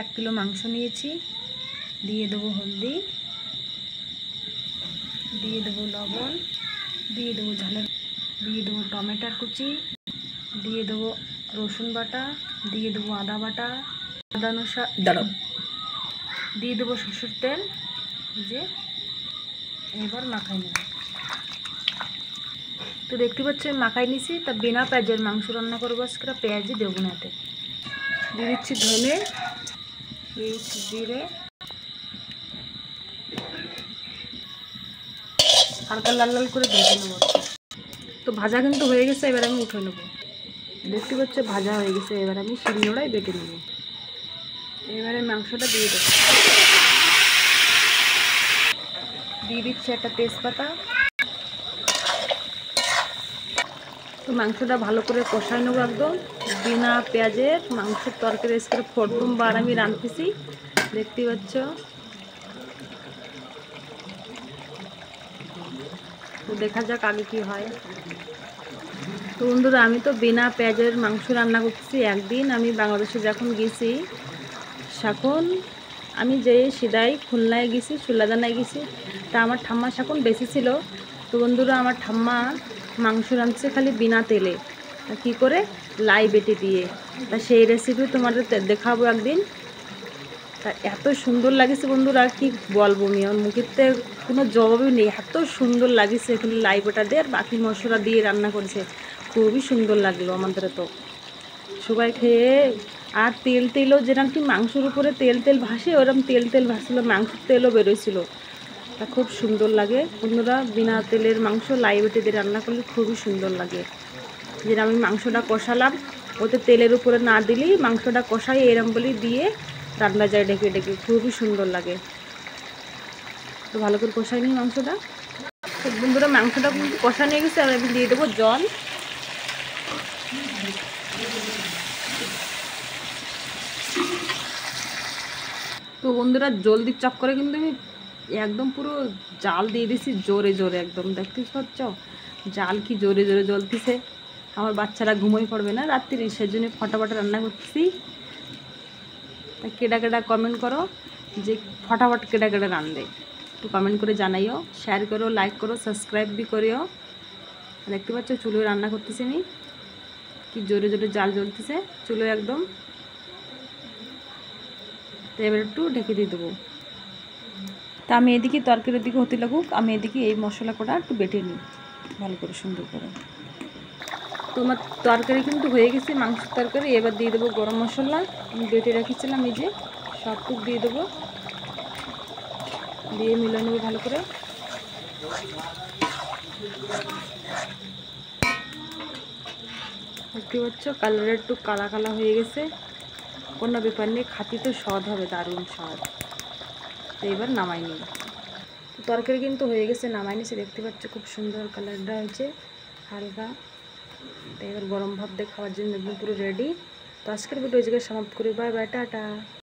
1 kilo মাংস নিয়েছি, দিয়ে দেবো হলদি, দিয়ে দেবো লবণ, দিয়ে দেবো ঝালের, দিয়ে দেবো টমেটোর কুচি, দিয়ে দেবো রসুন বাটা, দিয়ে দেবো আদা বাটা, আদা অনুসারে দিয়ে দেবো সরষের তেল। যে এবার মাখাই নেব। তো দেখতে পাচ্ছ মাখাই নিছি। তা বিনা পেঁয়াজের মাংস রান্না করবো আজকে, পেঁয়াজই দেবো না এতে। দিয়ে দিচ্ছি ধনে, দিয়ে দিচ্ছি জিরে, হালকা লাল লাল করে ভেজে নেবো। তো ভাজা কিন্তু হয়ে গেছে, এবার আমি উঠে নেবো। দেখতে পাচ্ছ ভাজা হয়ে গেছে, এবার আমি শিলনোড়ায় বেটে নেব। এবারে মাংসটা দিয়ে দেবো, দিয়ে দিচ্ছি একটা তেজপাতা। তো মাংসটা ভালো করে কষাই নেবো একদম। বিনা পেঁয়াজের মাংসের তরকারি আজকে প্রথমবার আমি রাঁধতেছি, দেখতে পাচ্ছ। তো দেখা যাক আগে কি হয়। তো বন্ধুরা, আমি তো বিনা পেঁয়াজের মাংস রান্না করতেছি। একদিন আমি বাংলাদেশে যখন গেছি, শাকন আমি যে সিদাই খুলনায় গেছি, চুলাদানায় গেছি, তা আমার ঠাম্মা শাকন বেশি ছিল। তো বন্ধুরা, আমার ঠাম্মা মাংস রাঁধছে খালি বিনা তেলে, তা কী করে লাই বেটে দিয়ে। তা সেই রেসিপি তোমাদের দেখাবো একদিন। তা এত সুন্দর লাগেছে বন্ধুরা, কি বলবো, আমি আমার মুখেতে কোনো জবাবই নেই। এত সুন্দর লাগেছে, এখানে লাই বেটা দিয়ে আর বাকি মশলা দিয়ে রান্না করেছে, খুবই সুন্দর লাগলো আমাদের। তো সবাই খেয়ে, আর তেলও যেরকম কি মাংসের উপরে তেল ভাসে, ওরকম তেল ভাসছিল, মাংসের তেলও বেরোয়ছিল। তা খুব সুন্দর লাগে বন্ধুরা, বিনা তেলের মাংস লাই বেটে দিয়ে রান্না করলে খুবই সুন্দর লাগে। যেটা আমি মাংসটা কষালাম, ওতে তেলের উপরে না দিলেই মাংসটা কষাই এরম বলি দিয়ে রান্না যায় ডেকে ডেকে, খুবই সুন্দর লাগে। তো ভালো করে কষাই নিই মাংসটা। তো বন্ধুরা, মাংসটা কিন্তু কষা নিয়ে গেছে, আর আমি দিয়ে দেবো জল। তো বন্ধুরা, জলদি চক্করে কিন্তু আমি একদম পুরো জাল দিয়ে দিছি জোরে জোরে, একদম দেখতে পাচ্ছ জাল কি জোরে জোরে জ্বলতেছে। আমার বাচ্চারা ঘুমোই পড়বে না রাত্রি, সেজন্য ফটাফট রান্না করতেছি। তা কেডা কেডা কমেন্ট করো যে ফটাফট কেডা কেডা রান্ধে, একটু কমেন্ট করে জানাইও, শেয়ার করো, লাইক করো, সাবস্ক্রাইব বি করিও। দেখতে পাচ্ছ চুলোয় রান্না করতেছি আমি, কি জোরে জোরে জাল জ্বলতেছে চুলোয় একদম। তো এবার একটু ঢেকে দিয়ে দেবো। তা আমি এদিকে তরকারির দিকে হতে লাগুক, আমি এদিকে এই মশলা কটা একটু বেটে নিই ভালো করে সুন্দর করে। তো আমার তরকারি কিন্তু হয়ে গেছে, মাংসের তরকারি। এবার দিয়ে দেবো গরম মশলা, আমি বেটে রেখেছিলাম, এই যে সবটুক দিয়ে দেবো, দিয়ে মিলিয়ে নেবো ভালো করে। দেখতে পাচ্ছ কালারটা একটু কালা কালা হয়ে গেছে, কোনো ব্যাপার নেই, খাতি তো স্বাদ হবে, দারুণ স্বাদ। তো এবার নামাই নিই। তরকারি কিন্তু হয়ে গেছে, নামাই নিয়েছি, দেখতে পাচ্ছ খুব সুন্দর কালারটা হয়েছে হালকা। তো এবার গরম ভাত দিয়ে খাওয়ার জন্য একদম পুরো রেডি। তো আজকের ভিডিও এই জায়গায় সমাপ্ত করি। Bye bye, tata.